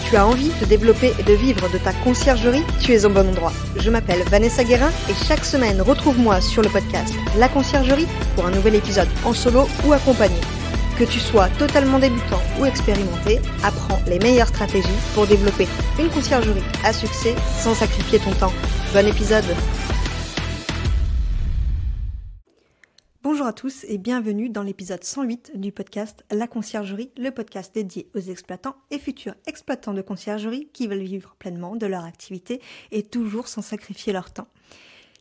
Tu as envie de développer et de vivre de ta conciergerie? Tu es au bon endroit. Je m'appelle Vanessa Guérin et chaque semaine, retrouve-moi sur le podcast La Conciergerie pour un nouvel épisode en solo ou accompagné. Que tu sois totalement débutant ou expérimenté, apprends les meilleures stratégies pour développer une conciergerie à succès sans sacrifier ton temps. Bon épisode! Bonjour à tous et bienvenue dans l'épisode 108 du podcast La Conciergerie, le podcast dédié aux exploitants et futurs exploitants de conciergerie qui veulent vivre pleinement de leur activité et toujours sans sacrifier leur temps.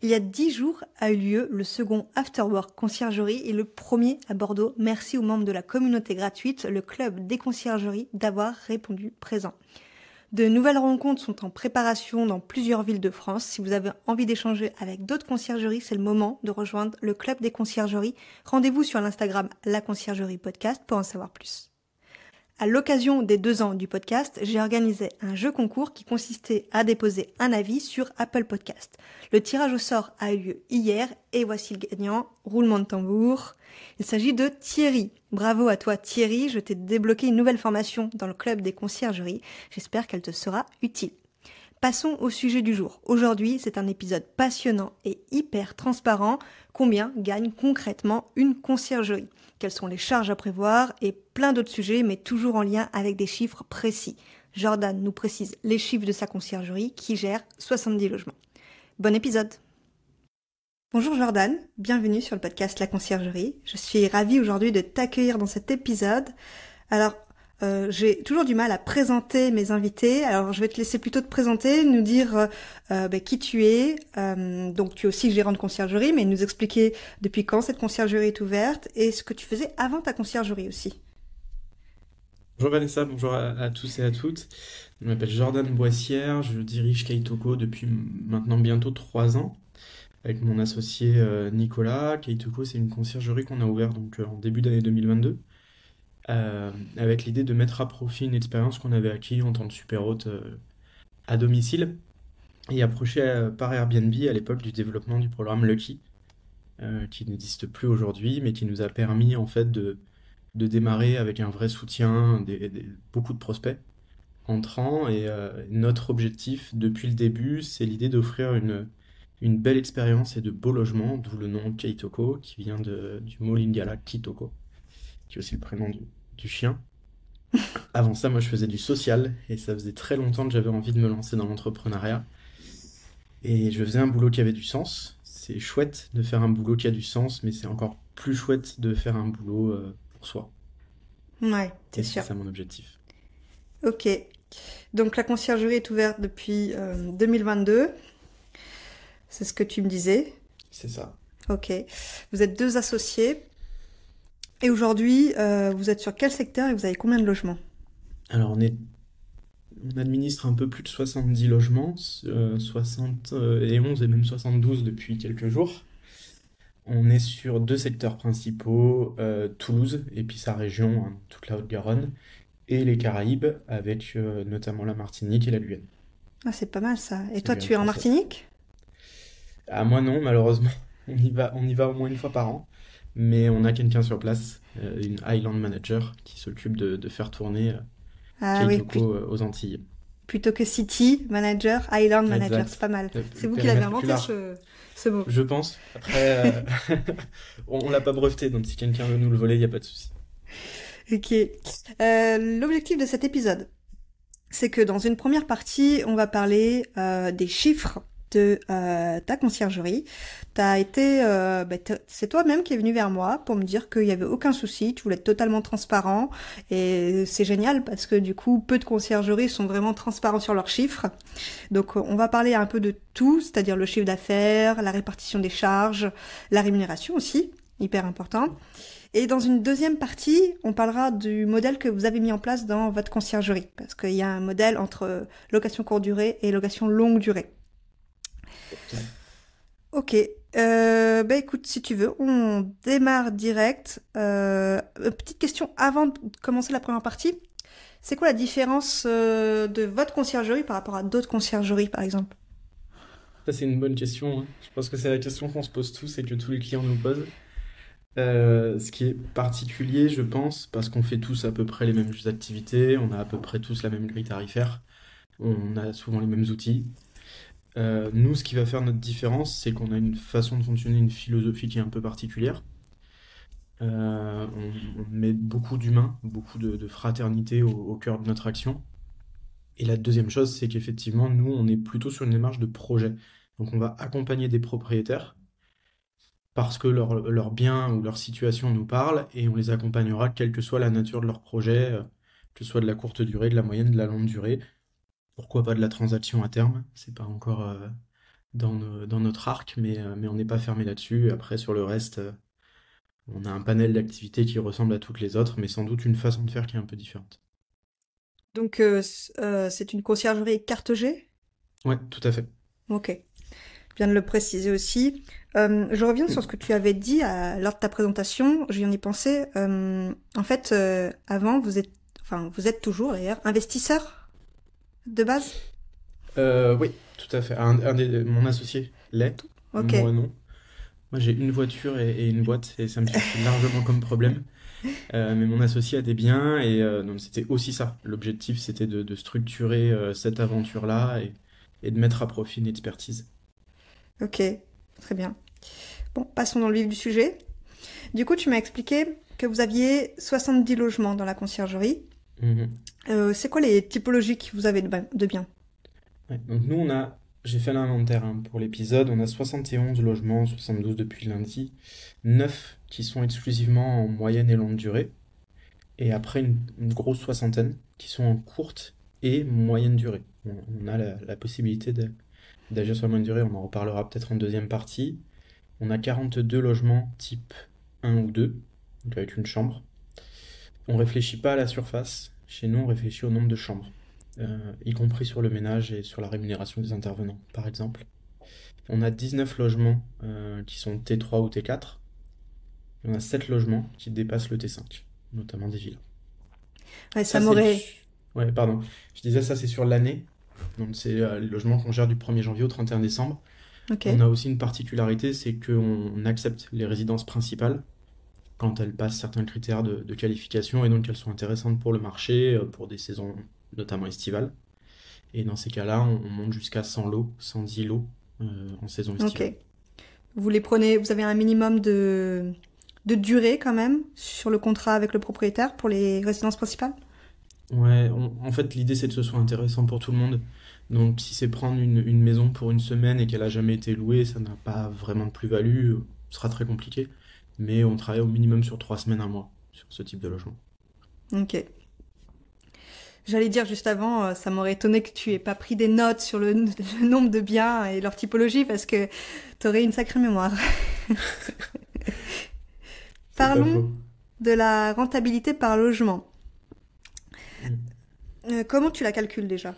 Il y a 10 jours a eu lieu le second Afterwork Conciergerie et le premier à Bordeaux. Merci aux membres de la communauté gratuite, le club des conciergeries, d'avoir répondu présent. De nouvelles rencontres sont en préparation dans plusieurs villes de France. Si vous avez envie d'échanger avec d'autres conciergeries, c'est le moment de rejoindre le club des conciergeries. Rendez-vous sur l'Instagram La Conciergerie Podcast pour en savoir plus. À l'occasion des 2 ans du podcast, j'ai organisé un jeu concours qui consistait à déposer un avis sur Apple Podcast. Le tirage au sort a eu lieu hier et voici le gagnant. Roulement de tambour. Il s'agit de Thierry. Bravo à toi Thierry, je t'ai débloqué une nouvelle formation dans le club des conciergeries. J'espère qu'elle te sera utile. Passons au sujet du jour. Aujourd'hui, c'est un épisode passionnant et hyper transparent. Combien gagne concrètement une conciergerie? Quelles sont les charges à prévoir? Et plein d'autres sujets, mais toujours en lien avec des chiffres précis. Jordan nous précise les chiffres de sa conciergerie qui gère 70 logements. Bon épisode! Bonjour Jordan, bienvenue sur le podcast La Conciergerie. Je suis ravie aujourd'hui de t'accueillir dans cet épisode. Alors, j'ai toujours du mal à présenter mes invités, alors je vais te laisser plutôt te présenter, nous dire qui tu es. Donc tu es aussi gérant de conciergerie, mais nous expliquer depuis quand cette conciergerie est ouverte et ce que tu faisais avant ta conciergerie aussi. Bonjour Vanessa, bonjour à tous et à toutes. Je m'appelle Jordan Boissière, je dirige Keitoko depuis maintenant bientôt 3 ans avec mon associé Nicolas. Keitoko, c'est une conciergerie qu'on a ouverte en début d'année 2022 avec l'idée de mettre à profit une expérience qu'on avait acquise en tant que super hôte à domicile et approché par Airbnb à l'époque du développement du programme Lucky qui n'existe plus aujourd'hui mais qui nous a permis en fait de démarrer avec un vrai soutien, beaucoup de prospects entrants et notre objectif depuis le début c'est l'idée d'offrir une belle expérience et de beaux logements, d'où le nom Keitoko qui vient du mot lingala Kitoko qui est aussi le prénom du chien. Avant ça, moi je faisais du social et ça faisait très longtemps que j'avais envie de me lancer dans l'entrepreneuriat. Et je faisais un boulot qui avait du sens. C'est chouette de faire un boulot qui a du sens, mais c'est encore plus chouette de faire un boulot pour soi. Ouais, c'est Et sûr. c'est ça mon objectif. Ok, donc la conciergerie est ouverte depuis 2022, c'est ce que tu me disais. C'est ça. Ok, vous êtes 2 associés. Et aujourd'hui, vous êtes sur quel secteur et vous avez combien de logements? Alors on administre un peu plus de 70 logements, 71 et même 72 depuis quelques jours. On est sur 2 secteurs principaux, Toulouse et puis sa région, hein, toute la Haute-Garonne, et les Caraïbes avec notamment la Martinique et la Guyane. Ah, c'est pas mal ça. Et C'est toi, la tu es en Guyane française. Martinique? Ah moi non, malheureusement, on y va au moins une fois par an, mais on a quelqu'un sur place, une Island Manager qui s'occupe de faire tourner Ah oui, Keitoko aux Antilles. plutôt que City Manager, Island Manager, c'est Exact. pas mal. Le C'est vous qui l'avez périmètre plus inventé large, ce mot. je pense. Après, on l'a pas breveté, donc si quelqu'un veut nous le voler, il n'y a pas de souci. Ok. L'objectif de cet épisode, c'est que dans une première partie, on va parler des chiffres de ta conciergerie. C'est toi-même qui es venu vers moi pour me dire qu'il n'y avait aucun souci, tu voulais être totalement transparent et c'est génial parce que du coup, peu de conciergeries sont vraiment transparents sur leurs chiffres. Donc on va parler un peu de tout, c'est-à-dire le chiffre d'affaires, la répartition des charges, la rémunération aussi, hyper important. Et dans une deuxième partie, on parlera du modèle que vous avez mis en place dans votre conciergerie parce qu'il y a un modèle entre location courte durée et location longue durée. Ok, écoute, si tu veux, on démarre direct. Petite question avant de commencer la première partie. C'est quoi la différence de votre conciergerie par rapport à d'autres conciergeries, par exemple? Ça, c'est une bonne question, hein. Je pense que c'est la question qu'on se pose tous et que tous les clients nous posent. Ce qui est particulier, je pense, parce qu'on fait tous à peu près les mêmes activités, on a à peu près tous la même grille tarifaire, on a souvent les mêmes outils. Nous, ce qui va faire notre différence, c'est qu'on a une façon de fonctionner, une philosophie qui est un peu particulière. On met beaucoup d'humain, beaucoup de fraternité au cœur de notre action. Et la deuxième chose, c'est qu'effectivement, nous, on est plutôt sur une démarche de projet. Donc, on va accompagner des propriétaires parce que leur bien ou leur situation nous parle et on les accompagnera quelle que soit la nature de leur projet, que ce soit de la courte durée, de la moyenne, de la longue durée. Pourquoi pas de la transaction à terme? C'est pas encore dans notre arc, mais on n'est pas fermé là-dessus. Après, sur le reste, on a un panel d'activités qui ressemble à toutes les autres, mais sans doute une façon de faire qui est un peu différente. Donc, c'est une conciergerie carte G? Ouais, tout à fait. Ok. Bien de le préciser aussi. Je reviens sur ce que tu avais dit lors de ta présentation. Je viens d'y penser. En fait, avant, vous êtes toujours d'ailleurs investisseur de base? Oui, tout à fait. Mon associé l'est, Ok. moi non. Moi j'ai une voiture et une boîte et ça me suffit largement comme problème. Mais mon associé a des biens et donc c'était aussi ça. L'objectif c'était de structurer cette aventure-là et de mettre à profit une expertise. Ok. Très bien. Bon, passons dans le vif du sujet. Du coup, tu m'as expliqué que vous aviez 70 logements dans la conciergerie. Mhm. C'est quoi les typologies que vous avez de biens? Ouais, donc nous, j'ai fait l'inventaire hein, pour l'épisode, on a 71 logements, 72 depuis lundi, 9 qui sont exclusivement en moyenne et longue durée, et après une grosse soixantaine qui sont en courte et moyenne durée. On a la possibilité d'agir sur la moyenne durée, on en reparlera peut-être en deuxième partie. On a 42 logements type 1 ou 2, donc avec une chambre. On réfléchit pas à la surface, chez nous on réfléchit au nombre de chambres, y compris sur le ménage et sur la rémunération des intervenants, par exemple. On a 19 logements qui sont T3 ou T4, et on a 7 logements qui dépassent le T5, notamment des villas. Ouais, ça Ça c'est m'aurait... Ouais, pardon. Je disais ça c'est sur l'année, donc c'est les logements qu'on gère du 1er janvier au 31 décembre. Ok. On a aussi une particularité, c'est qu'on accepte les résidences principales quand elles passent certains critères de qualification et donc qu'elles sont intéressantes pour le marché, pour des saisons notamment estivales. Et dans ces cas-là, on monte jusqu'à 100 lots, 110 lots en saison Ok. estivale. Vous les prenez, vous avez un minimum de durée quand même sur le contrat avec le propriétaire pour les résidences principales? Ouais, en fait, l'idée c'est que ce soit intéressant pour tout le monde. Donc, si c'est prendre une maison pour une semaine et qu'elle a jamais été louée, ça n'a pas vraiment de plus-value, ce sera très compliqué. Mais on travaille au minimum sur 3 semaines, un mois, sur ce type de logement. Ok. J'allais dire juste avant, ça m'aurait étonné que tu aies pas pris des notes sur le nombre de biens et leur typologie parce que tu aurais une sacrée mémoire. C'est pas Parlons faux. de la rentabilité par logement. Mm. Comment tu la calcules déjà?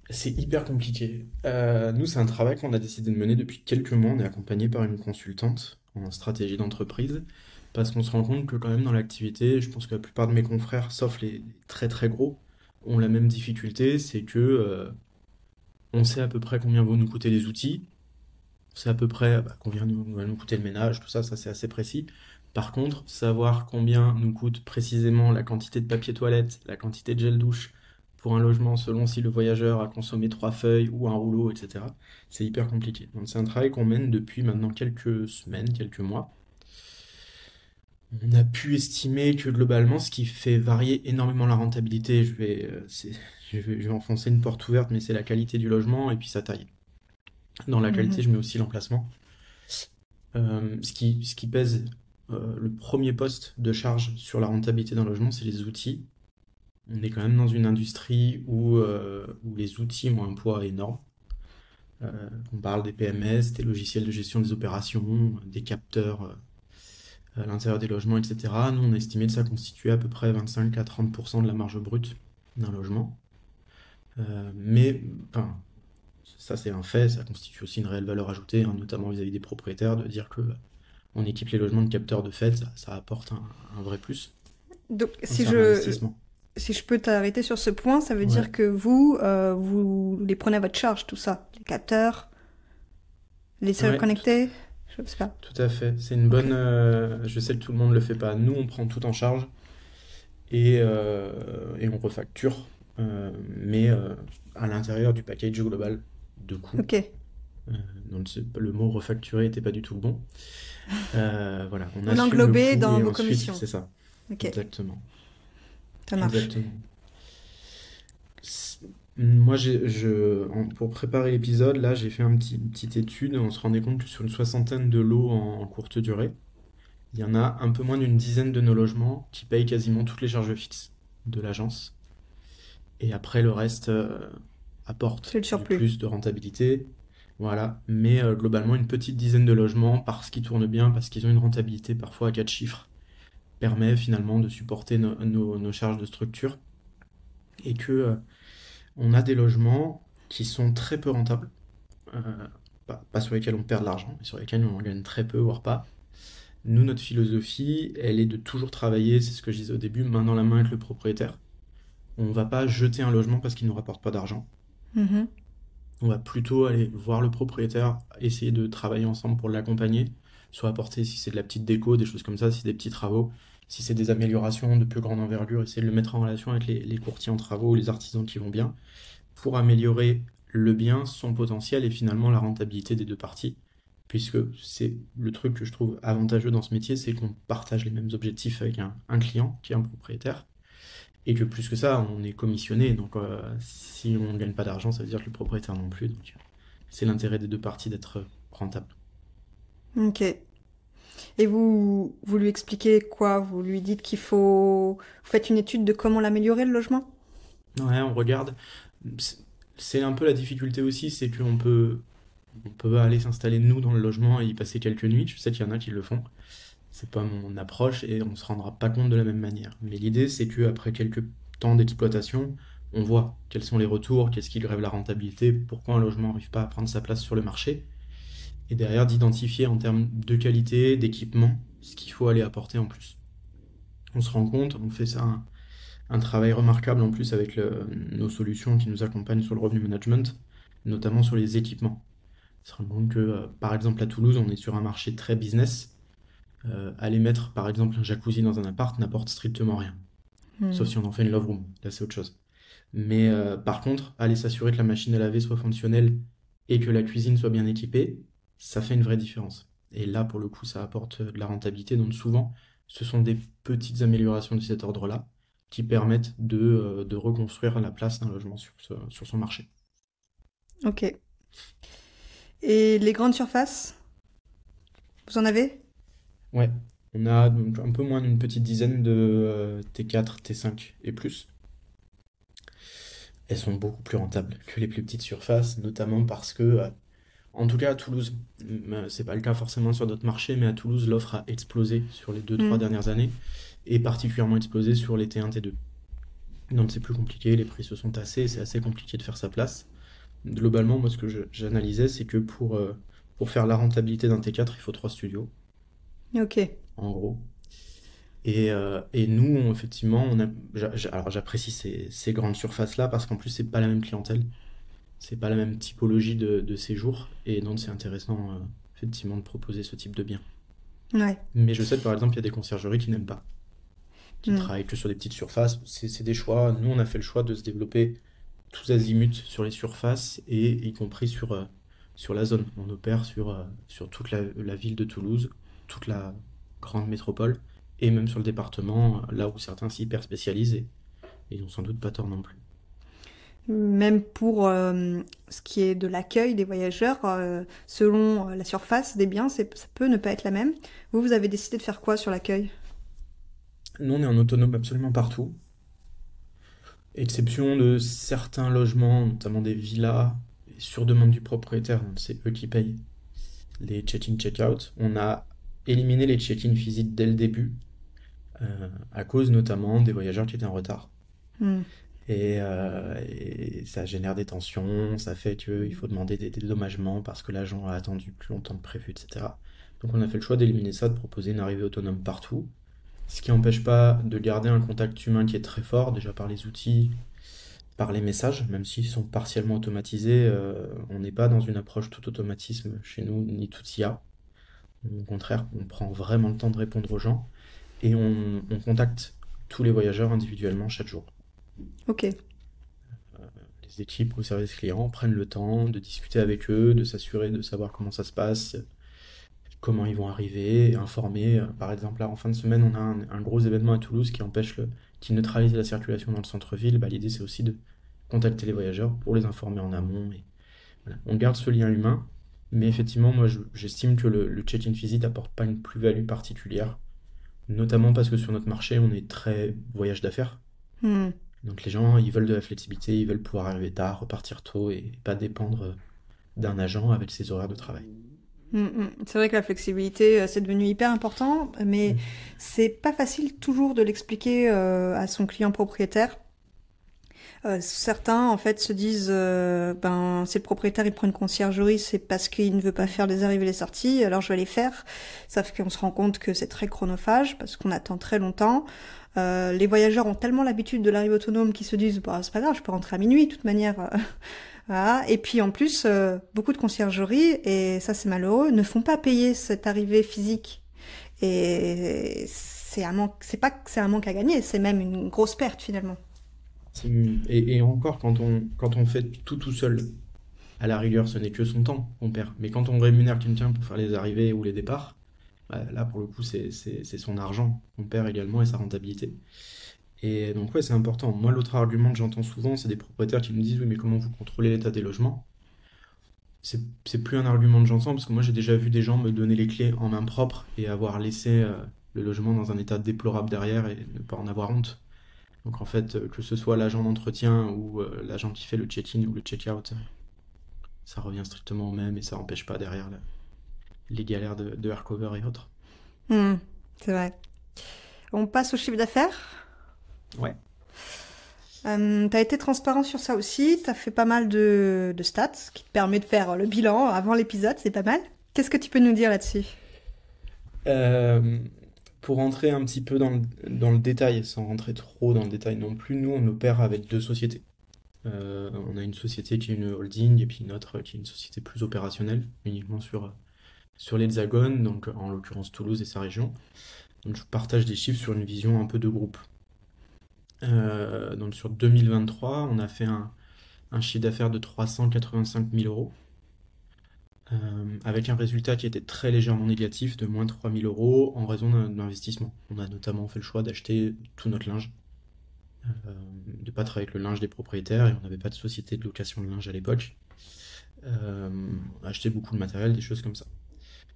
C'est hyper compliqué. Nous, c'est un travail qu'on a décidé de mener depuis quelques mois. On est accompagné par une consultante en stratégie d'entreprise parce qu'on se rend compte que quand même dans l'activité, je pense que la plupart de mes confrères, sauf les très très gros, ont la même difficulté, c'est que on sait à peu près combien vont nous coûter les outils, on sait à peu près combien va nous coûter le ménage, tout ça, ça c'est assez précis. Par contre, savoir combien nous coûte précisément la quantité de papier toilette, la quantité de gel douche pour un logement selon si le voyageur a consommé 3 feuilles ou un rouleau, etc., c'est hyper compliqué. Donc c'est un travail qu'on mène depuis maintenant quelques semaines, quelques mois. On a pu estimer que globalement, ce qui fait varier énormément la rentabilité, je vais enfoncer une porte ouverte, mais c'est la qualité du logement et puis sa taille. Dans la qualité, Mhm. je mets aussi l'emplacement. Ce qui pèse le premier poste de charge sur la rentabilité d'un logement, c'est les outils. On est quand même dans une industrie où les outils ont un poids énorme. On parle des PMS, des logiciels de gestion des opérations, des capteurs à l'intérieur des logements, etc. Nous, on a estimé que ça constituait à peu près 25 à 30% de la marge brute d'un logement. Mais enfin, ça, c'est un fait, ça constitue aussi une réelle valeur ajoutée, hein, notamment vis-à-vis des propriétaires, de dire que on équipe les logements de capteurs de fait, ça apporte un vrai plus. Donc, Donc c'est un investissement. si je peux t'arrêter sur ce point, ça veut Ouais. dire que vous les prenez à votre charge, tout ça. Les capteurs, les serrures Ouais, connectées. Je sais pas. Tout à fait. C'est une Ok. bonne. Je sais que tout le monde ne le fait pas. Nous, on prend tout en charge et on refacture, mais à l'intérieur du package global de coûts. Ok. Euh, donc le mot refacturer n'était pas du tout le bon. Voilà, on Vous assume le l'englobez coût dans et vos ensuite, commissions. c'est ça. Ok, Exactement. ça marche. Exactement. Moi, pour préparer l'épisode, là, j'ai fait une petite étude. On se rendait compte que sur une soixantaine de lots en courte durée, il y en a un peu moins d'une dizaine de nos logements qui payent quasiment toutes les charges fixes de l'agence. Et après, le reste apporte C'est le du surplus. plus de rentabilité. Voilà. Mais globalement, une petite dizaine de logements, parce qu'ils tournent bien, parce qu'ils ont une rentabilité parfois à 4 chiffres, permet finalement de supporter nos charges de structure. Et que on a des logements qui sont très peu rentables, euh, pas sur lesquels on perd de l'argent, mais sur lesquels on en gagne très peu, voire pas. Nous, notre philosophie, elle est de toujours travailler, c'est ce que je disais au début, main dans la main avec le propriétaire. On ne va pas jeter un logement parce qu'il ne nous rapporte pas d'argent. Mhm. On va plutôt aller voir le propriétaire, essayer de travailler ensemble pour l'accompagner, soit apporter, si c'est de la petite déco, des choses comme ça, si c'est des petits travaux, si c'est des améliorations de plus grande envergure, essayer de le mettre en relation avec les courtiers en travaux, les artisans qui vont bien, pour améliorer le bien, son potentiel et finalement la rentabilité des deux parties. Puisque c'est le truc que je trouve avantageux dans ce métier, c'est qu'on partage les mêmes objectifs avec un client qui est un propriétaire. Et que plus que ça, on est commissionné. Donc si on ne gagne pas d'argent, ça veut dire que le propriétaire non plus. Donc c'est l'intérêt des deux parties d'être rentable. Ok. Et vous lui expliquez quoi? Vous lui dites qu'il faut... Vous faites une étude de comment l'améliorer, le logement? Ouais, on regarde. C'est un peu la difficulté aussi, c'est on peut aller s'installer nous dans le logement et y passer quelques nuits. Je sais qu'il y en a qui le font. C'est pas mon approche et on se rendra pas compte de la même manière. Mais l'idée, c'est qu'après quelques temps d'exploitation, on voit quels sont les retours, qu'est-ce qui grève la rentabilité, pourquoi un logement n'arrive pas à prendre sa place sur le marché, et derrière d'identifier en termes de qualité, d'équipement, ce qu'il faut aller apporter en plus. On se rend compte, on fait ça un travail remarquable en plus avec nos solutions qui nous accompagnent sur le revenu management, notamment sur les équipements. On se rend compte que, par exemple, à Toulouse, on est sur un marché très business. Aller mettre par exemple un jacuzzi dans un appart n'apporte strictement rien. Sauf Hmm. si on en fait une love room, là c'est autre chose. Mais par contre, aller s'assurer que la machine à laver soit fonctionnelle et que la cuisine soit bien équipée, ça fait une vraie différence. Et là, pour le coup, ça apporte de la rentabilité. Donc souvent, ce sont des petites améliorations de cet ordre-là qui permettent de reconstruire la place d'un logement sur son marché. Ok. Et les grandes surfaces, vous en avez? Ouais, on a donc un peu moins d'une petite dizaine de T4, T5 et plus. Elles sont beaucoup plus rentables que les plus petites surfaces, notamment parce que, en tout cas à Toulouse, c'est pas le cas forcément sur d'autres marchés, mais à Toulouse, l'offre a explosé sur les 2-3 Hmm. dernières années, et particulièrement explosé sur les T1, T2. Donc c'est plus compliqué, les prix se sont tassés, c'est assez compliqué de faire sa place. Globalement, moi ce que j'analysais, c'est que pour faire la rentabilité d'un T4, il faut 3 studios, Ok. en gros. Et nous, effectivement, alors j'apprécie ces grandes surfaces-là parce qu'en plus, c'est pas la même clientèle. C'est pas la même typologie de séjour, et donc c'est intéressant effectivement de proposer ce type de bien. Ouais. Mais je sais que par exemple, il y a des conciergeries qui n'aiment pas, qui Hmm. travaillent que sur des petites surfaces. C'est des choix. Nous, on a fait le choix de se développer tous azimuts sur les surfaces et y compris sur la zone. On opère sur toute la ville de Toulouse, toute la grande métropole, et même sur le département, là où certains s'y hyper spécialisent, et ils n'ont sans doute pas tort non plus. Même pour ce qui est de l'accueil des voyageurs, selon la surface des biens, ça peut ne pas être la même. Vous avez décidé de faire quoi sur l'accueil? Nous, on est en autonome absolument partout. Exception de certains logements, notamment des villas, sur demande du propriétaire, donc c'est eux qui payent les check-in, check-out. On a éliminé les check-in physiques dès le début, à cause notamment des voyageurs qui étaient en retard. Hmm. Et ça génère des tensions, ça fait qu'il faut demander des dédommagements parce que l'agent a attendu plus longtemps que prévu, etc. Donc on a fait le choix d'éliminer ça, de proposer une arrivée autonome partout. Ce qui n'empêche pas de garder un contact humain qui est très fort, déjà par les outils, par les messages, même s'ils sont partiellement automatisés, on n'est pas dans une approche tout automatisme chez nous, ni tout IA. Au contraire, on prend vraiment le temps de répondre aux gens et on contacte tous les voyageurs individuellement chaque jour. Ok. Les équipes au service client prennent le temps de discuter avec eux, de s'assurer de savoir comment ça se passe, comment ils vont arriver, informer. Par exemple, là, en fin de semaine, on a un gros événement à Toulouse qui neutralise la circulation dans le centre-ville. Bah, l'idée, c'est aussi de contacter les voyageurs pour les informer en amont. Et voilà. On garde ce lien humain, mais effectivement, moi, j'estime que le check-in visit n'apporte pas une plus-value particulière, notamment parce que sur notre marché, on est très voyage d'affaires. Hmm. Donc les gens, ils veulent de la flexibilité, ils veulent pouvoir arriver tard, repartir tôt et pas dépendre d'un agent avec ses horaires de travail. C'est vrai que la flexibilité, c'est devenu hyper important, mais Mm. c'est pas facile toujours de l'expliquer à son client propriétaire. Certains, en fait, se disent, ben, si le propriétaire il prend une conciergerie, c'est parce qu'il ne veut pas faire des arrivées et les sorties, alors je vais les faire. Sauf qu'on se rend compte que c'est très chronophage parce qu'on attend très longtemps. Les voyageurs ont tellement l'habitude de l'arrivée autonome qu'ils se disent, bah, c'est pas grave, je peux rentrer à minuit, de toute manière. Voilà. Et puis en plus, beaucoup de conciergeries, et ça c'est malheureux, ne font pas payer cette arrivée physique. Et c'est un manque, c'est pas que c'est un manque à gagner, c'est même une grosse perte finalement. Et encore, quand on fait tout seul, à la rigueur, ce n'est que son temps qu'on perd. Mais quand on rémunère quelqu'un pour faire les arrivées ou les départs, bah, là, pour le coup, c'est son argent qu'on perd également et sa rentabilité. Et donc, ouais, c'est important. Moi, l'autre argument que j'entends souvent, c'est des propriétaires qui me disent, oui, mais comment vous contrôlez l'état des logements? C'est plus un argument que j'entends, parce que moi, j'ai déjà vu des gens me donner les clés en main propre et avoir laissé le logement dans un état déplorable derrière et ne pas en avoir honte. Donc, en fait, que ce soit l'agent d'entretien ou l'agent qui fait le check-in ou le check-out, ça revient strictement au même et ça n'empêche pas derrière les galères de hardcover et autres. Hmm, c'est vrai. On passe au chiffre d'affaires. Ouais. T'as été transparent sur ça aussi, t'as fait pas mal de stats, ce qui te permet de faire le bilan avant l'épisode, c'est pas mal. Qu'est-ce que tu peux nous dire là-dessus? Euh, pour rentrer un petit peu dans le détail, sans rentrer trop dans le détail non plus, nous on opère avec deux sociétés. On a une société qui est une holding et puis une autre qui est une société plus opérationnelle, uniquement sur l'Hexagone, donc en l'occurrence Toulouse et sa région. Donc je partage des chiffres sur une vision un peu de groupe. Donc sur 2023, on a fait un chiffre d'affaires de 385 000 euros, avec un résultat qui était très légèrement négatif, de moins 3 000 euros, en raison d'un investissement. On a notamment fait le choix d'acheter tout notre linge, de ne pas travailler avec le linge des propriétaires, et on n'avait pas de société de location de linge à l'époque. Acheter beaucoup de matériel, des choses comme ça.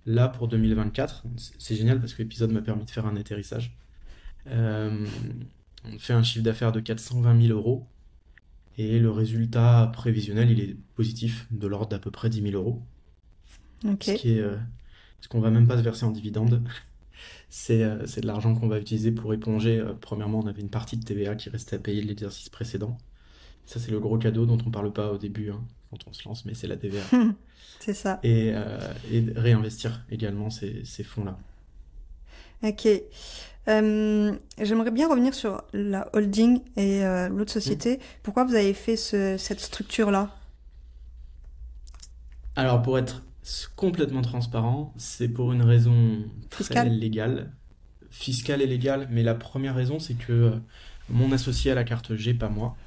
Là, pour 2024, c'est génial parce que l'épisode m'a permis de faire un atterrissage. Euh, on fait un chiffre d'affaires de 420 000 euros et le résultat prévisionnel, il est positif, de l'ordre d'à peu près 10 000 euros. Ok. Ce qu'on va même pas se verser en dividende. C'est de l'argent qu'on va utiliser pour éponger. Premièrement, on avait une partie de TVA qui restait à payer de l'exercice précédent. Ça, c'est le gros cadeau dont on parle pas au début, hein, quand on se lance, mais c'est la TVA. C'est ça. Et réinvestir également ces fonds-là. Ok. J'aimerais bien revenir sur la holding et l'autre Hmm. société. Pourquoi vous avez fait cette structure-là? Alors, pour être complètement transparent, c'est pour une raison très Fiscale? légale, fiscale et légale, mais la première raison, c'est que mon associé à la carte G, pas moi,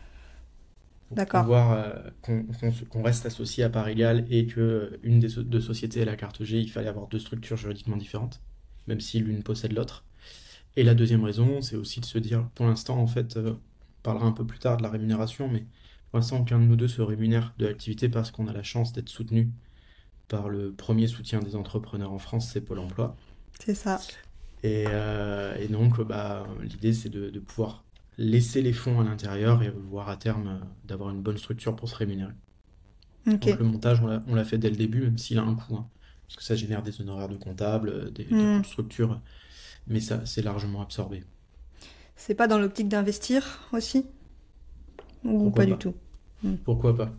pour D'accord. pouvoir qu'on reste associé à part égale et que une des deux sociétés ait la carte G, il fallait avoir deux structures juridiquement différentes, même si l'une possède l'autre. Et la deuxième raison, c'est aussi de se dire, pour l'instant, en fait, on parlera un peu plus tard de la rémunération, mais pour l'instant, aucun de nous deux se rémunère de l'activité parce qu'on a la chance d'être soutenu par le premier soutien des entrepreneurs en France, c'est Pôle emploi. C'est ça. Et donc, bah, l'idée, c'est de pouvoir laisser les fonds à l'intérieur et voir à terme d'avoir une bonne structure pour se rémunérer. Ok. Donc le montage, on l'a fait dès le début, même s'il a un coût, hein, parce que ça génère des honoraires de comptable, des coûts Hmm. de structure, mais ça, c'est largement absorbé. C'est pas dans l'optique d'investir aussi? Ou pas Pourquoi du pas? tout? Hmm. Pourquoi pas?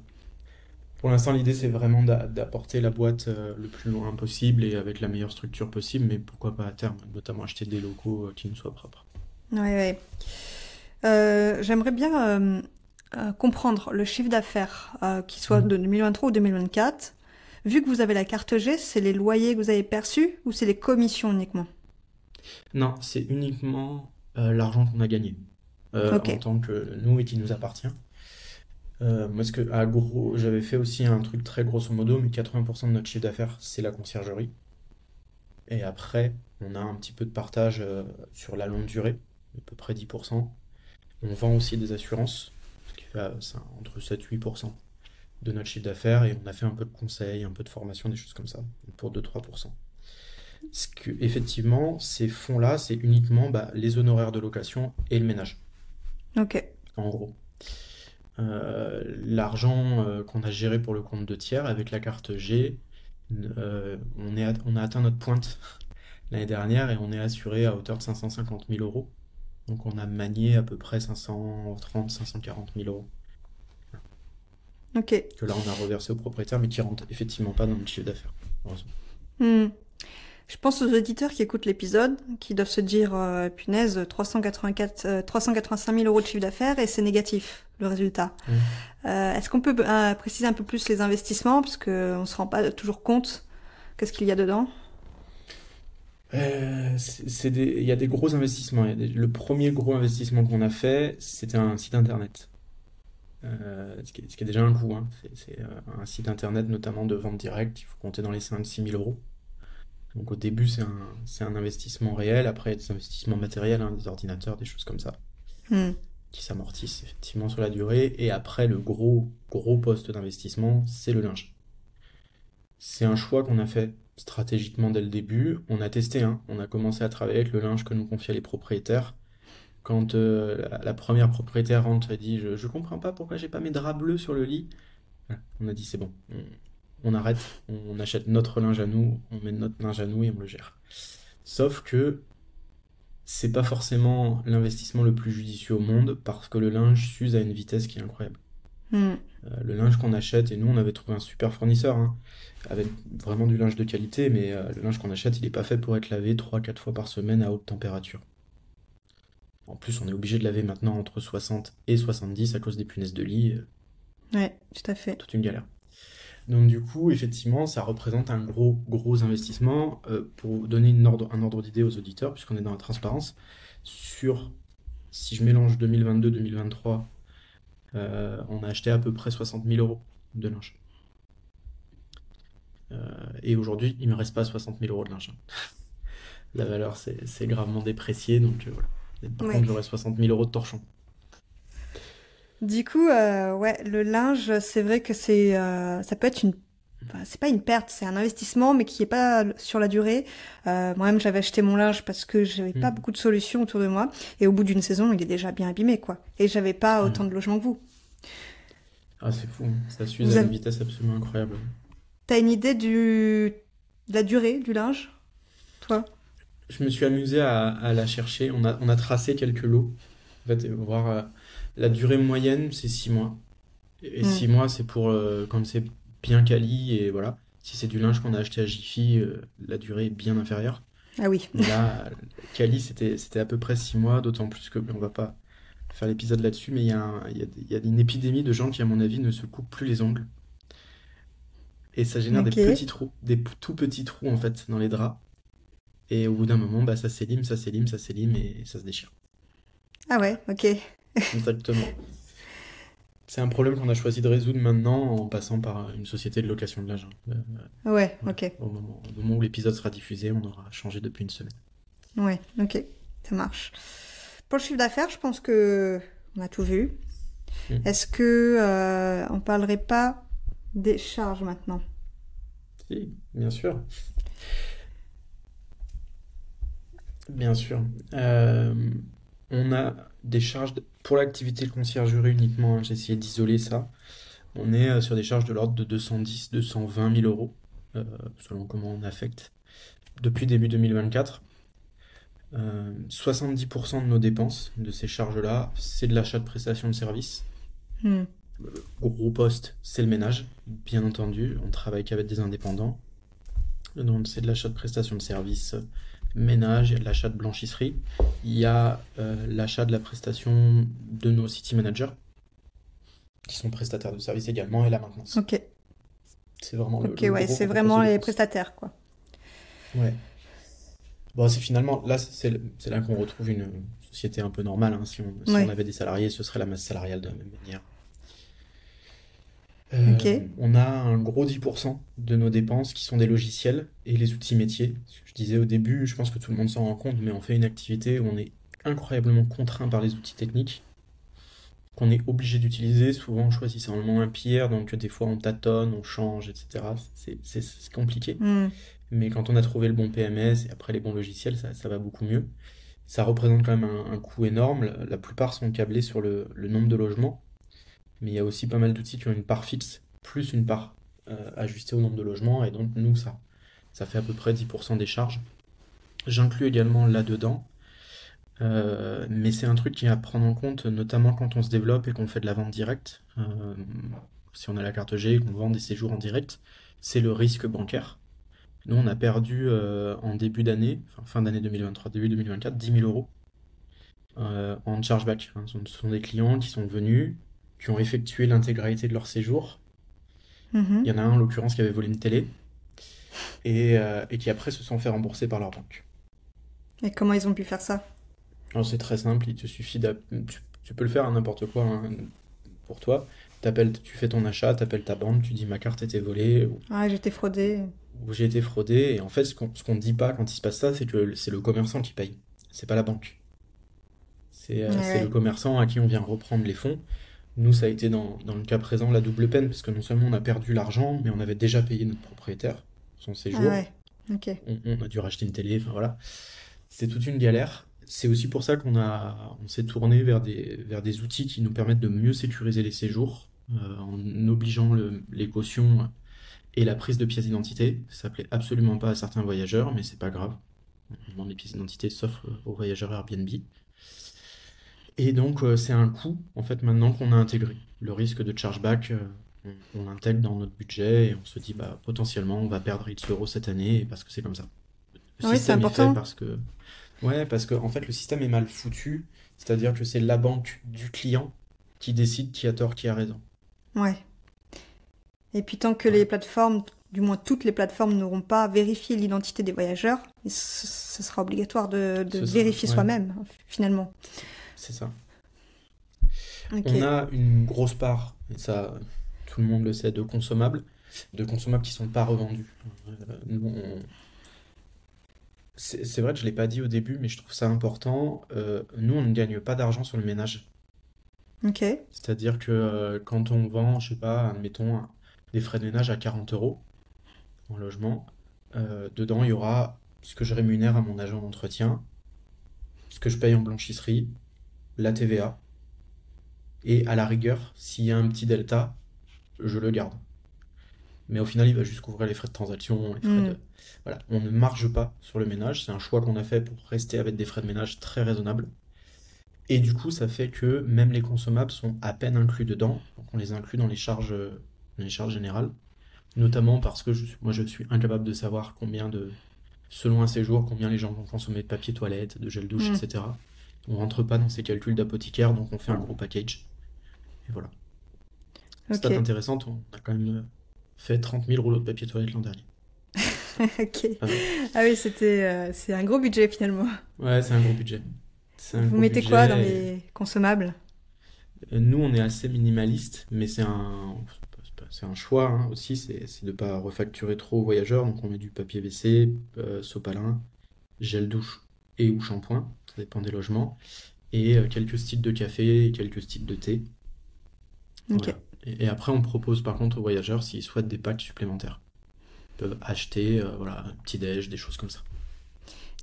Pour l'instant, l'idée, c'est vraiment d'apporter la boîte le plus loin possible et avec la meilleure structure possible, mais pourquoi pas à terme, notamment acheter des locaux qui nous soient propres. Ouais, ouais. J'aimerais bien comprendre le chiffre d'affaires, qu'il soit Mhm. de 2023 ou 2024, Vu que vous avez la carte G, c'est les loyers que vous avez perçus ou c'est les commissions uniquement? Non, c'est uniquement l'argent qu'on a gagné Ok, en tant que nous et qui nous appartient. Parce que j'avais fait aussi un truc très grosso modo, mais 80% de notre chiffre d'affaires, c'est la conciergerie. Et après, on a un petit peu de partage sur la longue durée, à peu près 10%. On vend aussi des assurances, ce qui fait ça, entre 7-8% de notre chiffre d'affaires, et on a fait un peu de conseils, un peu de formation, des choses comme ça, pour 2-3%. Ce que, effectivement, ces fonds-là, c'est uniquement les honoraires de location et le ménage, ok. en gros. L'argent qu'on a géré pour le compte de tiers avec la carte G, on a atteint notre pointe l'année dernière et on est assuré à hauteur de 550 000 euros. Donc on a manié à peu près 530-540 000 euros Ok. que là on a reversé au propriétaire mais qui rentre effectivement pas dans notre chiffre d'affaires, heureusement. Hmm. Je pense aux auditeurs qui écoutent l'épisode, qui doivent se dire, punaise, 385 000 euros de chiffre d'affaires et c'est négatif, le résultat. Ouais. Est-ce qu'on peut préciser un peu plus les investissements, parce qu'on ne se rend pas toujours compte qu'est-ce qu'il y a dedans? Il y a des gros investissements. Le premier gros investissement qu'on a fait, c'était un site internet. Ce qui est déjà un coût, hein. C'est un site internet notamment de vente directe, il faut compter dans les 5-6 000 euros. Donc au début, c'est un investissement réel, après des investissements matériels, hein, des ordinateurs, des choses comme ça, Hmm. qui s'amortissent effectivement sur la durée. Et après, le gros, gros poste d'investissement, c'est le linge. C'est un choix qu'on a fait stratégiquement dès le début. On a testé, hein. On a commencé à travailler avec le linge que nous confiaient les propriétaires. Quand la première propriétaire rentre et dit je comprends pas pourquoi j'ai pas mes draps bleus sur le lit. Voilà. On a dit c'est bon, on arrête, on achète notre linge à nous, on met notre linge à nous et on le gère. Sauf que c'est pas forcément l'investissement le plus judicieux au monde parce que le linge s'use à une vitesse qui est incroyable. Hmm. Le linge qu'on achète, et nous on avait trouvé un super fournisseur, hein, avec vraiment du linge de qualité, mais le linge qu'on achète il est pas fait pour être lavé 3-4 fois par semaine à haute température. En plus, on est obligé de laver maintenant entre 60 et 70 à cause des punaises de lit, Ouais, tout à fait. toute une galère. Donc du coup, effectivement, ça représente un gros, gros investissement. Pour donner un ordre d'idée aux auditeurs, puisqu'on est dans la transparence, si je mélange 2022-2023, on a acheté à peu près 60 000 euros de linge. Et aujourd'hui, il ne me reste pas 60 000 euros de linge, hein. La valeur, c'est gravement déprécié, donc voilà. Et par Ouais. contre, j'aurai 60 000 euros de torchon. Du coup, ouais, le linge, c'est vrai que ça peut être enfin, c'est pas une perte, c'est un investissement, mais qui est pas sur la durée. Moi-même, j'avais acheté mon linge parce que j'avais pas Hmm. beaucoup de solutions autour de moi, et au bout d'une saison, il est déjà bien abîmé, quoi. Et j'avais pas Ouais. autant de logements que vous. Ah, c'est fou, hein. Ça s'use Vous à une avez, vitesse absolument incroyable. t'as une idée de la durée du linge, toi? Je me suis amusé à la chercher. On a tracé quelques lots. En fait, et voir la durée moyenne, c'est 6 mois. Et Hmm. 6 mois, c'est pour quand c'est bien quali. Et voilà. Si c'est du linge qu'on a acheté à Jiffy, la durée est bien inférieure. Ah oui. Mais là, quali, c'était à peu près 6 mois. D'autant plus que on va pas faire l'épisode là-dessus. Mais il y a une épidémie de gens qui, à mon avis, ne se coupent plus les ongles. Et ça génère des Ok. petits trous, tout petits trous en fait dans les draps. Et au bout d'un moment, ça s'élime, ça s'élime, ça s'élime et ça se déchire. Ah ouais, ok. Exactement. C'est un problème qu'on a choisi de résoudre maintenant en passant par une société de location de linge, hein. Ouais, Voilà. ok. Au moment où l'épisode sera diffusé, on aura changé depuis une semaine. Ouais, ok. Ça marche. Pour le chiffre d'affaires, je pense que on a tout vu. Mm. Est-ce que on parlerait pas des charges maintenant? Si, bien sûr. Bien sûr. On a des charges pour l'activité de conciergerie uniquement, hein, j'ai essayé d'isoler ça. On est sur des charges de l'ordre de 210-220 000 euros, selon comment on affecte, depuis début 2024. 70% de nos dépenses, de ces charges-là, c'est de l'achat de prestations de services. Hmm. Gros poste, c'est le ménage, bien entendu. On travaille qu'avec des indépendants. Donc c'est de l'achat de prestations de services, ménage, il y a de l'achat de blanchisserie. Il y a l'achat de la prestation de nos city managers, qui sont prestataires de services également, et la maintenance. Ok. C'est vraiment Ok, le ouais, gros c'est qu'on propose vraiment aux les dépenses. prestataires, quoi. Ouais. Bon, c'est finalement, là, c'est là qu'on retrouve une société un peu normale, hein. Si on Ouais, avait des salariés, ce serait la masse salariale de la même manière. ok. On a un gros 10% de nos dépenses qui sont des logiciels et les outils métiers. Ce que je disais au début, je pense que tout le monde s'en rend compte, mais on fait une activité où on est incroyablement contraint par les outils techniques qu'on est obligé d'utiliser. Souvent, on choisit seulement un pire, donc des fois on tâtonne, on change, etc. C'est compliqué. Hmm. Mais quand on a trouvé le bon PMS et après les bons logiciels, ça va beaucoup mieux. Ça représente quand même un coût énorme. La plupart sont câblés sur le nombre de logements, mais il y a aussi pas mal d'outils qui ont une part fixe, plus une part ajustée au nombre de logements, et donc nous, ça fait à peu près 10% des charges. J'inclus également là-dedans, mais c'est un truc qui est à prendre en compte, notamment quand on se développe et qu'on fait de la vente directe. Si on a la carte G et qu'on vend des séjours en direct, c'est le risque bancaire. Nous, on a perdu en début d'année, enfin, fin d'année 2023, début 2024, 10 000 euros en chargeback, hein. Ce sont des clients qui sont venus, qui ont effectué l'intégralité de leur séjour. Il y en Mhm. a un en l'occurrence qui avait volé une télé et qui après se sont fait rembourser par leur banque. Et comment ils ont pu faire ça? Alors c'est très simple, il te suffit tu peux le faire à n'importe quoi, hein, pour toi. Tu fais ton achat, t'appelles ta banque, tu dis ma carte était volée Ah, j'étais fraudée. ou j'ai été fraudé. Et en fait, ce qu'on dit pas quand il se passe ça, c'est que c'est le commerçant qui paye. C'est pas la banque. Ouais, C'est le ouais. commerçant à qui on vient reprendre les fonds. Nous, ça a été dans le cas présent la double peine, parce que non seulement on a perdu l'argent, mais on avait déjà payé notre propriétaire son Ah séjour. ouais. Ok. On a dû racheter une télé, enfin voilà. C'est toute une galère. C'est aussi pour ça on s'est tourné vers des outils qui nous permettent de mieux sécuriser les séjours, en obligeant les cautions et la prise de pièces d'identité. Ça plaît absolument pas à certains voyageurs, mais c'est pas grave. On demande les pièces d'identité sauf aux voyageurs Airbnb. Et donc, c'est un coût, en fait, maintenant qu'on a intégré. Le risque de chargeback, on l'intègre dans notre budget et on se dit, bah, potentiellement, on va perdre X euros cette année parce que c'est comme ça. Le Ah oui, c'est système est fait important. parce que, ouais, parce que, en fait, le système est mal foutu. C'est-à-dire que c'est la banque du client qui décide qui a tort, qui a raison. Ouais. Et puis tant que les Voilà. plateformes, du moins toutes les plateformes, n'auront pas vérifié l'identité des voyageurs, ce sera obligatoire de Ce sera, vérifier ouais, soi-même, finalement. c'est ça. Ok. On a une grosse part, et ça, tout le monde le sait, de consommables qui sont pas revendus. Nous, c'est vrai que je l'ai pas dit au début, mais je trouve ça important. Nous, on ne gagne pas d'argent sur le ménage. Ok. C'est-à-dire que quand on vend, je sais pas, admettons, des frais de ménage à 40 euros en logement, dedans, il y aura ce que je rémunère à mon agent d'entretien, ce que je paye en blanchisserie, la TVA, et à la rigueur, s'il y a un petit delta, je le garde. Mais au final, il va juste couvrir les frais de transaction, les frais Hmm. de... Voilà, on ne marge pas sur le ménage, c'est un choix qu'on a fait pour rester avec des frais de ménage très raisonnables. Et du coup, ça fait que même les consommables sont à peine inclus dedans, donc on les inclut dans les charges générales, notamment parce que moi je suis incapable de savoir selon un séjour, combien les gens vont consommer de papier toilette, de gel douche, Hmm. etc. On rentre pas dans ces calculs d'apothicaire, donc on fait un gros package. Et voilà. Ok. Stat intéressante, on a quand même fait 30 000 rouleaux de papier toilette l'an dernier. Ok. Pas mal. Ah oui, c'est un gros budget finalement. Ouais, c'est un gros budget. C'est un Vous gros mettez quoi dans budget. les consommables? Nous, on est assez minimaliste, mais c'est un choix, hein, aussi, c'est de ne pas refacturer trop aux voyageurs. Donc on met du papier WC, sopalin, gel douche et ou shampoing, ça dépend des logements, et quelques styles de café et quelques styles de thé. Ok. Voilà. Et après, on propose par contre aux voyageurs, s'ils souhaitent des packs supplémentaires, ils peuvent acheter, voilà, un petit-déj, des choses comme ça.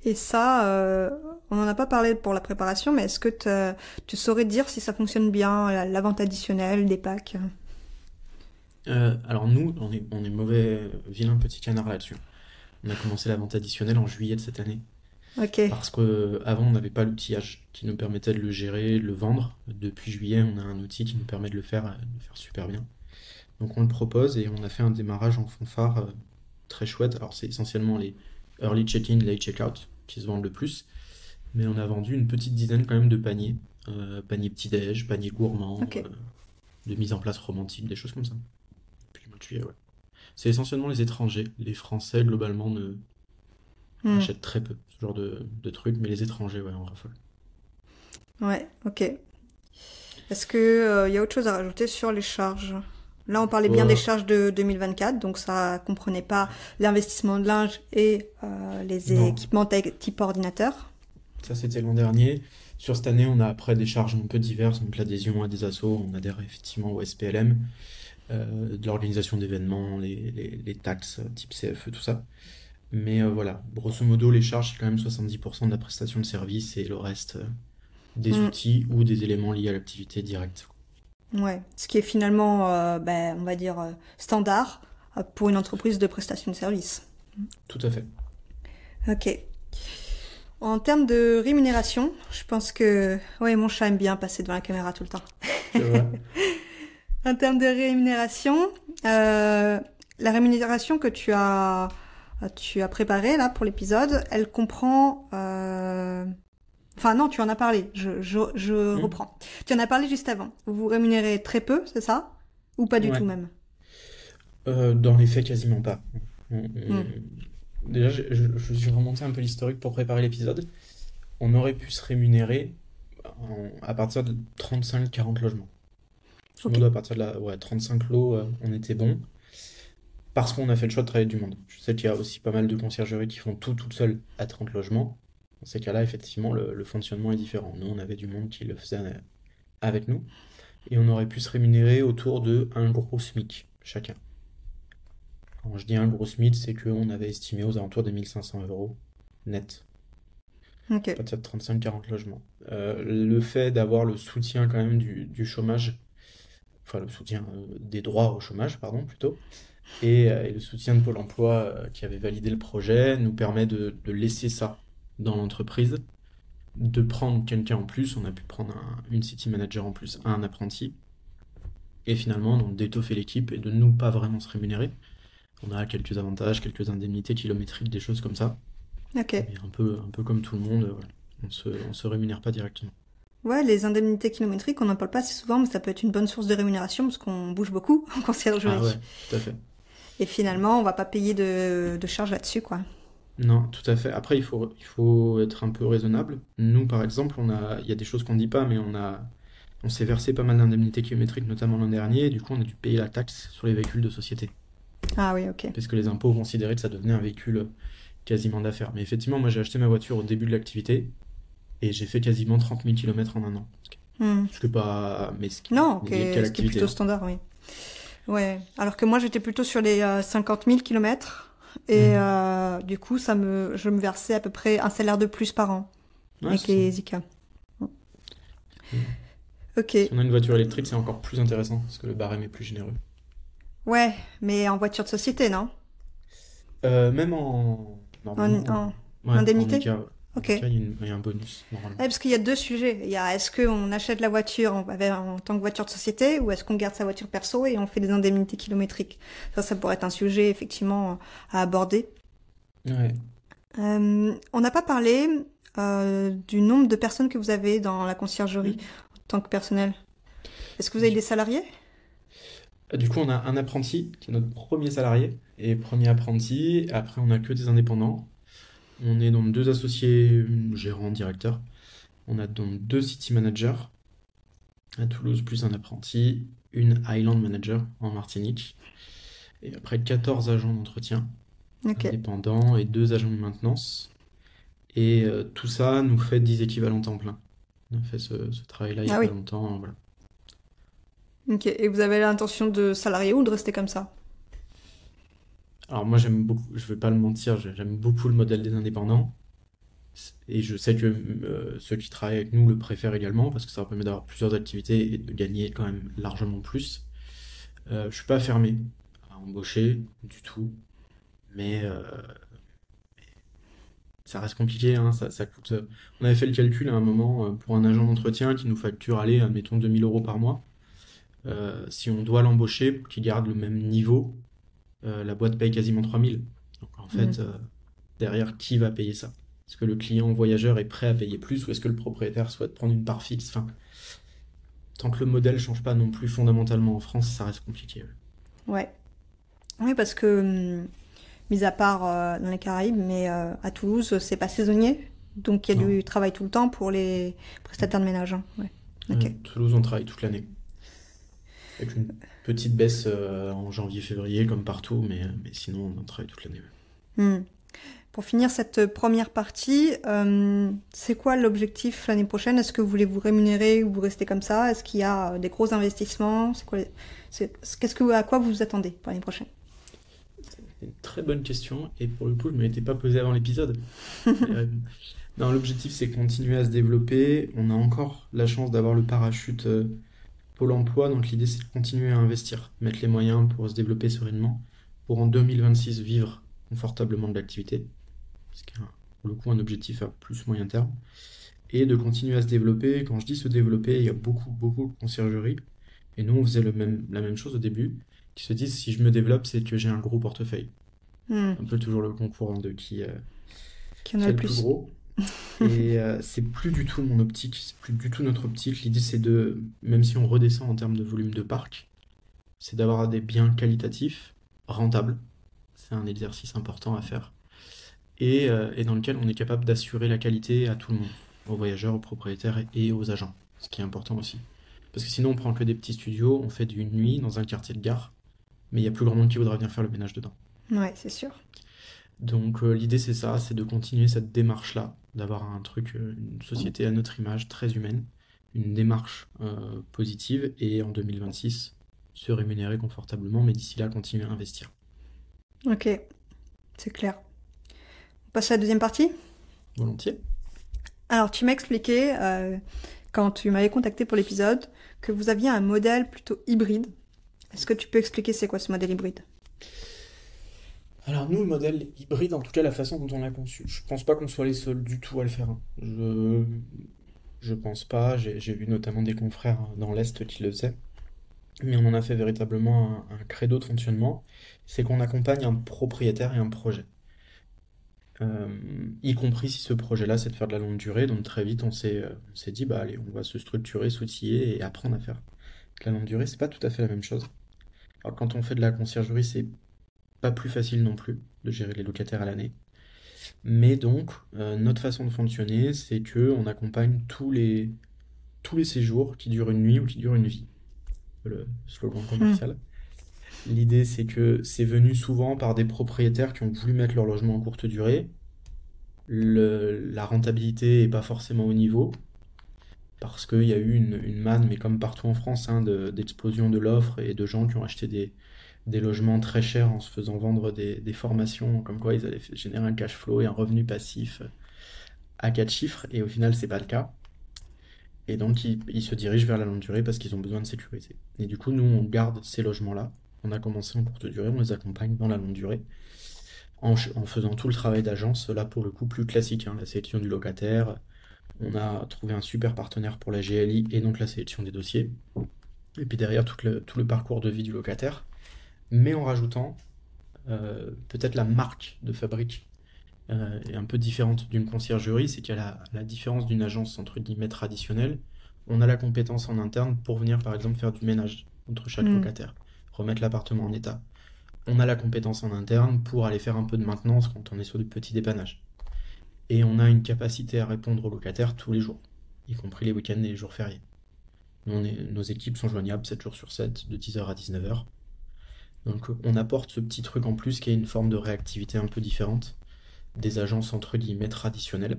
Et ça, on n'en a pas parlé pour la préparation, mais est-ce que tu saurais dire si ça fonctionne bien, la vente additionnelle des packs? Alors nous, on est mauvais, vilain petit canard là-dessus. On a commencé la vente additionnelle en juillet de cette année. Ok. Parce que avant on n'avait pas l'outillage qui nous permettait de le gérer, de le vendre. Depuis juillet, on a un outil qui nous permet de le faire super bien. Donc on le propose et on a fait un démarrage en fanfare très chouette. Alors c'est essentiellement les early check-in, late check-out qui se vendent le plus. Mais on a vendu une petite dizaine quand même de paniers. Panier petit-déj, panier gourmand, Ok. de mise en place romantique, des choses comme ça. Depuis le mois de juillet, ouais. C'est essentiellement les étrangers. Les Français, globalement, ne Hmm. achètent très peu ce genre de trucs, mais les étrangers, ouais, en raffolent. Ouais, ok. Est-ce que y a autre chose à rajouter sur les charges? Là, on parlait bien des Euh, charges de 2024, donc ça comprenait pas l'investissement de linge et les non, équipements type ordinateur. ça c'était l'an dernier. Sur cette année, on a après des charges un peu diverses, donc l'adhésion à des assos, on adhère effectivement au SPLM, de l'organisation d'événements, les taxes type CFE, tout ça. Mais voilà, grosso modo, les charges, c'est quand même 70% de la prestation de service et le reste, des Hmm. outils ou des éléments liés à l'activité directe. Ouais, ce qui est finalement, on va dire, standard pour une entreprise de prestation de service. Tout à fait. Ok. En termes de rémunération, je pense que... Ouais, mon chat aime bien passer devant la caméra tout le temps. C'est vrai. En termes de rémunération, la rémunération que tu as préparée là pour l'épisode, elle comprend... Enfin non, tu en as parlé, je Hmm. reprends. Tu en as parlé juste avant. Vous vous rémunérez très peu, c'est ça? Ou pas du Ouais. tout même? Dans les faits, quasiment pas. On- Hmm. Déjà, je suis remonté un peu l'historique pour préparer l'épisode. On aurait pu se rémunérer à partir de 35-40 logements. Grosso Ok. modo, à partir de ouais, 35 lots, on était bon. Parce qu'on a fait le choix de travailler avec du monde. Je sais qu'il y a aussi pas mal de conciergeries qui font tout toutes seules à 30 logements. Dans ces cas-là, effectivement, le fonctionnement est différent. Nous, on avait du monde qui le faisait avec nous. Et on aurait pu se rémunérer autour de un gros SMIC chacun. Quand je dis un gros SMIC, c'est qu'on avait estimé aux alentours des 1 500 € net, Ok. à partir de 35-40 logements. Le fait d'avoir le soutien quand même du chômage, enfin le soutien des droits au chômage, pardon, plutôt, et le soutien de Pôle emploi qui avait validé le projet nous permet de laisser ça dans l'entreprise, de prendre quelqu'un en plus. On a pu prendre une city manager en plus, un apprenti, et finalement donc d'étoffer l'équipe et de nous pas vraiment se rémunérer. On a quelques avantages, quelques indemnités kilométriques, des choses comme ça. Ok. Mais un peu comme tout le monde, voilà. On se rémunère pas directement. Ouais, les indemnités kilométriques, on n'en parle pas assez souvent, mais ça peut être une bonne source de rémunération parce qu'on bouge beaucoup en Ah conciergerie. ouais, tout à fait. Et finalement, on va pas payer de charges là-dessus, quoi. Non, tout à fait. Après, il faut être un peu raisonnable. Nous, par exemple, il y a des choses qu'on dit pas, mais on s'est versé pas mal d'indemnités kilométriques, notamment l'an dernier, et du coup, on a dû payer la taxe sur les véhicules de société. Ah oui, ok. Parce que les impôts considéraient que ça devenait un véhicule quasiment d'affaires. Mais effectivement, moi, j'ai acheté ma voiture au début de l'activité, et j'ai fait quasiment 30 000 km en un an. Hmm. Ce qui est pas, mais Non, il y a qu'à ce qui est l'activité, plutôt hein. standard, oui. Ouais. Alors que moi, j'étais plutôt sur les 50 000 kilomètres. Et Mhm. du coup, je me versais à peu près un salaire de plus par an Ouais, avec c'est ça. les ICA. Mhm. Ok. Si on a une voiture électrique, c'est encore plus intéressant, parce que le barème est plus généreux. Ouais, mais en voiture de société, non? Même en... En, Normalement, en ouais, en indemnité? ICA, ouais. En Ok. ICA, il y a un bonus, normalement. Ouais, parce qu'il y a deux sujets. Il y a est-ce qu'on achète la voiture en tant que voiture de société ou est-ce qu'on garde sa voiture perso et on fait des indemnités kilométriques? Ça pourrait être un sujet effectivement à aborder. Ouais. On n'a pas parlé du nombre de personnes que vous avez dans la conciergerie Mm. en tant que personnel. Est-ce que vous avez Du, des salariés? du coup, on a un apprenti, qui est notre premier salarié, et premier apprenti. Après, on a que des indépendants. On est donc deux associés, gérants, directeurs. On a donc deux city managers à Toulouse, plus un apprenti, une Island manager en Martinique. Et après, 14 agents d'entretien Ok. indépendants et deux agents de maintenance. Et tout ça nous fait 10 équivalents temps plein. On a fait ce travail-là il n'y a Ah pas oui. longtemps, voilà. Ok. Et vous avez l'intention de salarier ou de rester comme ça? Alors moi j'aime beaucoup, je vais pas le mentir, j'aime beaucoup le modèle des indépendants. Et je sais que ceux qui travaillent avec nous le préfèrent également parce que ça leur permet d'avoir plusieurs activités et de gagner quand même largement plus. Je suis pas fermé à embaucher du tout, mais ça reste compliqué, hein, ça coûte. On avait fait le calcul à un moment pour un agent d'entretien qui nous facture, allez, admettons 2 000 € par mois. Si on doit l'embaucher pour qu'il garde le même niveau, la boîte paye quasiment 3 000. Donc en Hmm. fait, derrière, qui va payer ça? Est-ce que le client voyageur est prêt à payer plus ou est-ce que le propriétaire souhaite prendre une part fixe? Enfin, tant que le modèle change pas non plus fondamentalement en France, ça reste compliqué. Ouais. Ouais. Oui, parce que, mis à part dans les Caraïbes, mais à Toulouse, c'est pas saisonnier. Donc il y a Non. du travail tout le temps pour les prestataires de ménage, hein. Ouais. Ok. Toulouse, on travaille toute l'année. Avec une petite baisse en janvier-février, comme partout, mais sinon, on travaille toute l'année. Hmm. Pour finir cette première partie, c'est quoi l'objectif l'année prochaine? Est-ce que vous voulez vous rémunérer ou vous restez comme ça? Est-ce qu'il y a des gros investissements? À quoi vous vous attendez pour l'année prochaine? C'est une très bonne question, et pour le coup, je ne m'étais pas posé avant l'épisode. Euh, non, l'objectif, c'est continuer à se développer. On a encore la chance d'avoir le parachute Pôle emploi, donc l'idée, c'est de continuer à investir, mettre les moyens pour se développer sereinement, pour en 2026 vivre confortablement de l'activité, ce qui est pour le coup un objectif à plus moyen terme, et de continuer à se développer. Quand je dis se développer, il y a beaucoup de conciergeries, et nous, on faisait la même chose au début, qui se disent, si je me développe, c'est que j'ai un gros portefeuille. Hmm. Un peu toujours le concours de Qui en a qui a le le plus plus? gros. Et c'est plus du tout mon optique, c'est plus du tout notre optique. L'idée, c'est de, même si on redescend en termes de volume de parc, c'est d'avoir des biens qualitatifs, rentables. C'est un exercice important à faire. Et dans lequel on est capable d'assurer la qualité à tout le monde, aux voyageurs, aux propriétaires et aux agents, ce qui est important aussi. Parce que sinon, on prend que des petits studios, on fait du nuit dans un quartier de gare, mais il y a plus grand monde qui voudra venir faire le ménage dedans. Ouais, c'est sûr. Donc l'idée c'est ça, c'est de continuer cette démarche-là, d'avoir un truc, une société à notre image, très humaine, une démarche positive, et en 2026 se rémunérer confortablement, mais d'ici là continuer à investir. Ok, c'est clair. On passe à la deuxième partie? Volontiers. Alors, tu m'as expliqué, quand tu m'avais contacté pour l'épisode, que vous aviez un modèle plutôt hybride. Est-ce que tu peux expliquer c'est quoi ce modèle hybride? Alors nous, le modèle hybride, en tout cas la façon dont on l'a conçu, je pense pas qu'on soit les seuls du tout à le faire, hein. Je pense pas, j'ai vu notamment des confrères dans l'Est qui le faisaient, mais on en a fait véritablement un credo de fonctionnement, c'est qu'on accompagne un propriétaire et un projet. Y compris si ce projet-là, c'est de faire de la longue durée. Donc très vite, on s'est dit, bah allez, on va se structurer, s'outiller et apprendre à faire de la longue durée. C'est pas tout à fait la même chose. Alors quand on fait de la conciergerie, c'est pas plus facile non plus de gérer les locataires à l'année. Mais donc, notre façon de fonctionner, c'est que on accompagne tous les séjours qui durent une nuit ou qui durent une vie. Le slogan Hmm. commercial. L'idée, c'est que c'est venu souvent par des propriétaires qui ont voulu mettre leur logement en courte durée. La rentabilité n'est pas forcément au niveau, parce qu'il y a eu une manne, mais comme partout en France, hein, d'explosion de l'offre et de gens qui ont acheté des logements très chers en se faisant vendre des formations, comme quoi ils allaient générer un cash flow et un revenu passif à 4 chiffres, et au final, c'est pas le cas. Et donc, ils se dirigent vers la longue durée parce qu'ils ont besoin de sécurité. Et du coup, nous, on garde ces logements-là. On a commencé en courte durée, on les accompagne dans la longue durée, en faisant tout le travail d'agence, là pour le coup plus classique, hein, la sélection du locataire. On a trouvé un super partenaire pour la GLI et donc la sélection des dossiers. Et puis derrière, tout le parcours de vie du locataire, mais en rajoutant peut-être la marque de fabrique est un peu différente d'une conciergerie, c'est qu'à la différence d'une agence entre guillemets traditionnelle, on a la compétence en interne pour venir par exemple faire du ménage entre chaque Hmm. locataire, remettre l'appartement en état. On a la compétence en interne pour aller faire un peu de maintenance quand on est sur du petit dépannage. Et on a une capacité à répondre aux locataires tous les jours, y compris les week-ends et les jours fériés. Nos équipes sont joignables 7 jours sur 7, de 10h à 19h. Donc on apporte ce petit truc en plus qui est une forme de réactivité un peu différente des agences entre guillemets traditionnelles,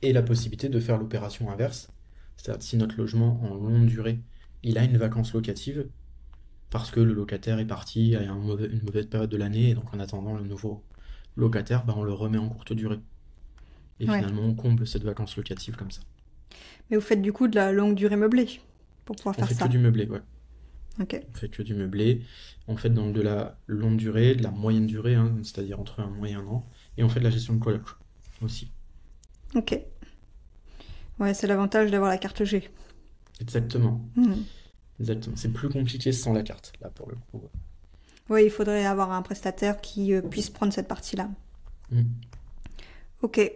et la possibilité de faire l'opération inverse. C'est-à-dire si notre logement en longue durée, il a une vacance locative, parce que le locataire est parti à une mauvaise période de l'année, et donc en attendant le nouveau locataire, bah, on le remet en courte durée. Et Ouais. finalement, on comble cette vacance locative comme ça. Mais vous faites du coup de la longue durée meublée pour pouvoir On faire fait que ça. du meublé, ouais. Ok. On fait que du meublé. On fait donc de la longue durée, de la moyenne durée, hein, c'est-à-dire entre un mois et un an. Et on fait de la gestion de coloc aussi. Ok. Ouais, c'est l'avantage d'avoir la carte G. Exactement. Hmm. Exactement. C'est plus compliqué sans la carte, là, pour le coup. Oui, il faudrait avoir un prestataire qui puisse prendre cette partie-là. Mm. Ok.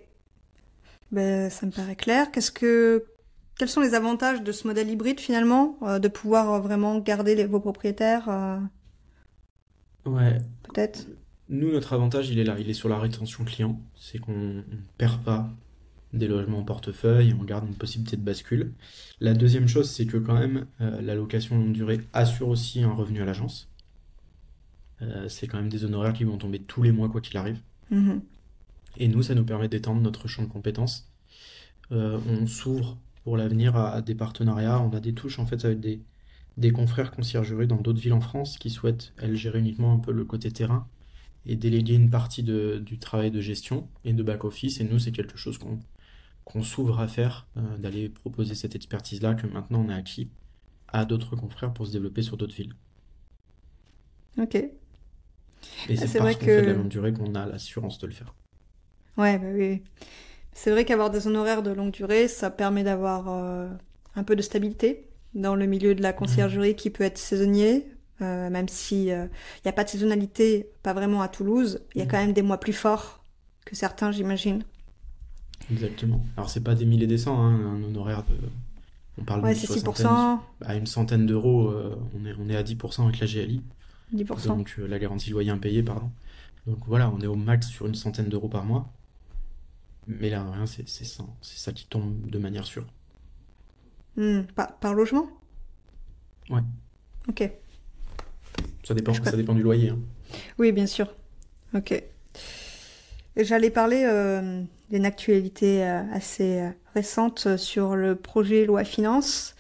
Ben, ça me paraît clair. Quels sont les avantages de ce modèle hybride finalement, de pouvoir vraiment garder vos propriétaires Ouais, peut-être? nous, notre avantage, il est là, il est sur la rétention client. C'est qu'on ne perd pas des logements en portefeuille, on garde une possibilité de bascule. La deuxième chose, c'est que quand même, la location longue durée assure aussi un revenu à l'agence. C'est quand même des honoraires qui vont tomber tous les mois, quoi qu'il arrive. Mhm. Et nous, ça nous permet d'étendre notre champ de compétences. On s'ouvre pour l'avenir à des partenariats. On a des touches en fait avec des confrères conciergeries dans d'autres villes en France qui souhaitent, elles, gérer uniquement un peu le côté terrain et déléguer une partie du travail de gestion et de back-office. Et nous, c'est quelque chose qu'on s'ouvre à faire, d'aller proposer cette expertise-là que maintenant on a acquis à d'autres confrères pour se développer sur d'autres villes. Ok. Et Ah, c'est c'est vrai parce qu'on fait de la que... longue durée qu'on a l'assurance de le faire. Ouais, bah oui. C'est vrai qu'avoir des honoraires de longue durée, ça permet d'avoir un peu de stabilité dans le milieu de la Ouais, conciergerie qui peut être saisonnier, même si il n'y a pas de saisonnalité, pas vraiment à Toulouse, il y a quand mm, même des mois plus forts que certains, j'imagine. exactement. Alors c'est pas des milliers et des cents, hein, un honoraire de, on parle Ouais, d'une c'est six pour soixantaine cent, à une centaine d'euros, on est à 10% avec la GLI, 10%. donc la garantie loyer impayé, pardon. Donc voilà, on est au max sur une centaine d'euros par mois, mais là, rien, c'est ça qui tombe de manière sûre. Par logement? Ouais, Ok. Je ça connais. dépend du loyer, hein. Oui, bien sûr. Ok. Et j'allais parler d'une actualité assez récente sur le projet loi finance.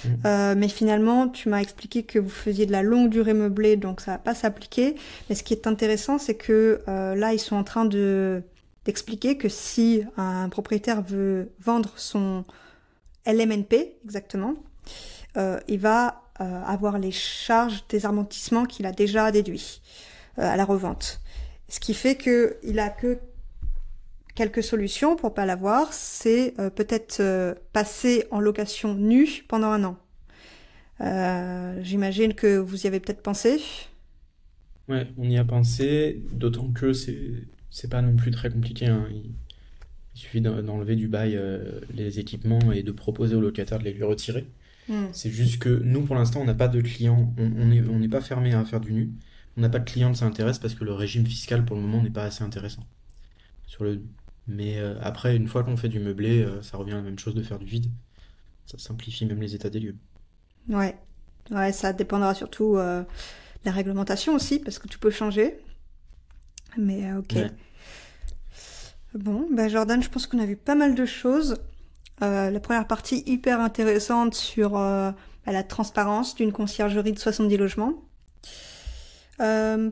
Mm. Mais finalement, tu m'as expliqué que vous faisiez de la longue durée meublée, donc ça va pas s'appliquer. Mais ce qui est intéressant, c'est que là, ils sont en train d'expliquer que si un propriétaire veut vendre son LMNP, exactement, il va avoir les charges des amortissements qu'il a déjà déduits à la revente. Ce qui fait qu'il a que quelques solutions pour pas l'avoir, c'est peut-être passer en location nue pendant un an. J'imagine que vous y avez peut-être pensé. Ouais, on y a pensé, d'autant que c'est pas non plus très compliqué, hein. Il suffit d'enlever du bail les équipements et de proposer au locataire de les lui retirer. Hmm. C'est juste que nous, pour l'instant, on n'a pas de clients, on n'est pas fermé à faire du nu. On n'a pas de clients qui s'intéressent parce que le régime fiscal, pour le moment, n'est pas assez intéressant sur le nu. Mais après, une fois qu'on fait du meublé, ça revient à la même chose de faire du vide. Ça simplifie même les états des lieux. Ouais. Ouais, ça dépendra surtout de la réglementation aussi, parce que tu peux changer. Mais ok. Ouais, Bon, ben Jordan, je pense qu'on a vu pas mal de choses. La première partie hyper intéressante sur la transparence d'une conciergerie de 70 logements.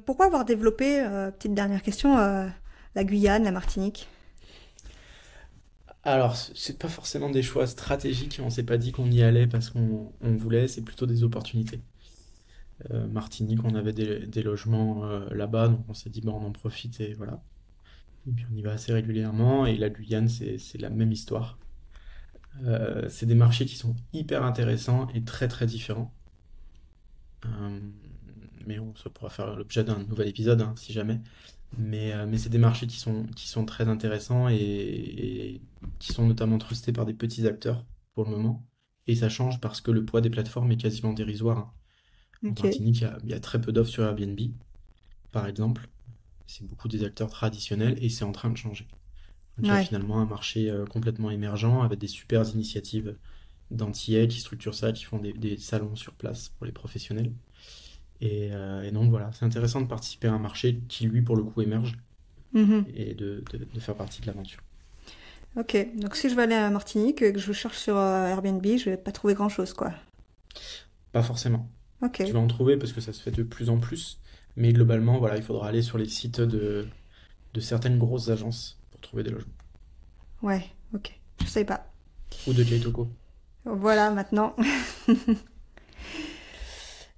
Pourquoi avoir développé, petite dernière question, la Guyane, la Martinique? alors, c'est pas forcément des choix stratégiques, on s'est pas dit qu'on y allait parce qu'on voulait, c'est plutôt des opportunités. Martinique, on avait des logements là-bas, donc on s'est dit, bah, on en profite et voilà. Et puis on y va assez régulièrement, et la Guyane, c'est la même histoire. C'est des marchés qui sont hyper intéressants et très très différents. Euh, mais ça pourra faire l'objet d'un nouvel épisode, hein, si jamais. Mais c'est des marchés qui sont très intéressants et qui sont notamment trustés par des petits acteurs pour le moment. Et ça change parce que le poids des plateformes est quasiment dérisoire, hein. En Ok. Martinique, il y a très peu d'offres sur Airbnb, par exemple. C'est beaucoup des acteurs traditionnels et c'est en train de changer. Donc il y a Ouais. finalement un marché complètement émergent avec des super initiatives d'Antillais qui structurent ça, qui font des salons sur place pour les professionnels. Et donc voilà, c'est intéressant de participer à un marché qui, lui, pour le coup, émerge Mhm. et de faire partie de l'aventure. Ok. Donc si je vais aller à Martinique et que je cherche sur Airbnb, je vais pas trouver grand-chose, quoi. Pas forcément. Ok. Tu vas en trouver parce que ça se fait de plus en plus, mais globalement, voilà, il faudra aller sur les sites de certaines grosses agences pour trouver des logements. Ouais. Ok. Je sais pas. Ou de Kaitoko. Voilà, maintenant.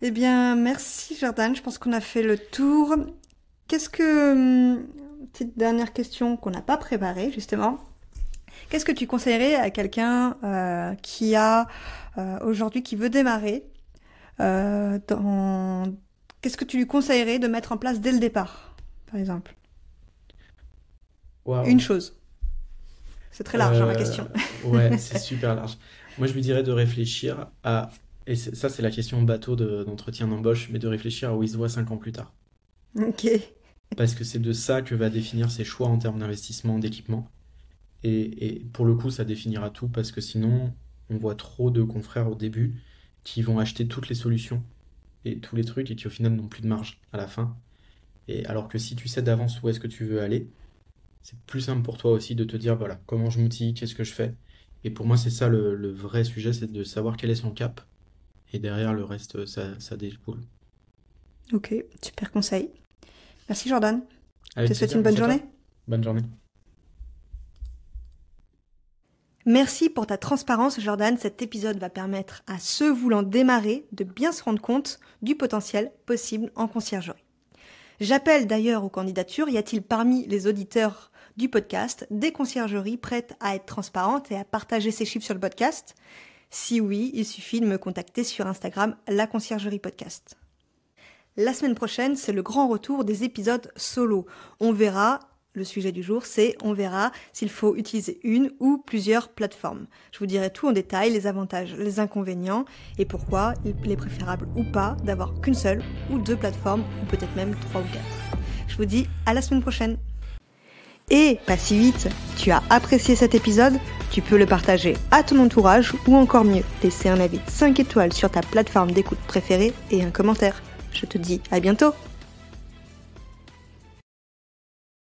Eh bien, merci Jordan. Je pense qu'on a fait le tour. Qu'est-ce que... Petite dernière question qu'on n'a pas préparée, justement. Qu'est-ce que tu conseillerais à quelqu'un qui a aujourd'hui, qui veut démarrer dans... Qu'est-ce que tu lui conseillerais de mettre en place dès le départ, par exemple? Une Waouh. chose. C'est très large, hein, ma Euh, question. ouais, c'est super large. Moi, je lui dirais de réfléchir à, et ça, c'est la question bateau d'entretien d'embauche, mais de réfléchir à où il se voit 5 ans plus tard. Ok. Parce que c'est de ça que va définir ses choix en termes d'investissement, d'équipement. Et pour le coup, ça définira tout, parce que sinon, on voit trop de confrères au début qui vont acheter toutes les solutions et tous les trucs et qui au final n'ont plus de marge à la fin. Et alors que si tu sais d'avance où est-ce que tu veux aller, c'est plus simple pour toi aussi de te dire, voilà, comment je m'outille, qu'est-ce que je fais. Et pour moi, c'est ça le vrai sujet, c'est de savoir quel est son cap. Et derrière, le reste, ça découle. Ok, super conseil. Merci Jordan. Je Avec te souhaite plaisir, une bonne merci à journée. toi. Bonne journée. Merci pour ta transparence, Jordan. Cet épisode va permettre à ceux voulant démarrer de bien se rendre compte du potentiel possible en conciergerie. J'appelle d'ailleurs aux candidatures. Y a-t-il parmi les auditeurs du podcast des conciergeries prêtes à être transparentes et à partager ces chiffres sur le podcast ? Si oui, il suffit de me contacter sur Instagram, la conciergerie podcast. La semaine prochaine, c'est le grand retour des épisodes solo. On verra, le sujet du jour, on verra s'il faut utiliser une ou plusieurs plateformes. Je vous dirai tout en détail, les avantages, les inconvénients et pourquoi il est préférable ou pas d'avoir qu'une seule ou deux plateformes ou peut-être même 3 ou 4. Je vous dis à la semaine prochaine. Et pas si vite, tu as apprécié cet épisode ? Tu peux le partager à ton entourage ou encore mieux, laisser un avis 5 étoiles sur ta plateforme d'écoute préférée et un commentaire. Je te dis à bientôt.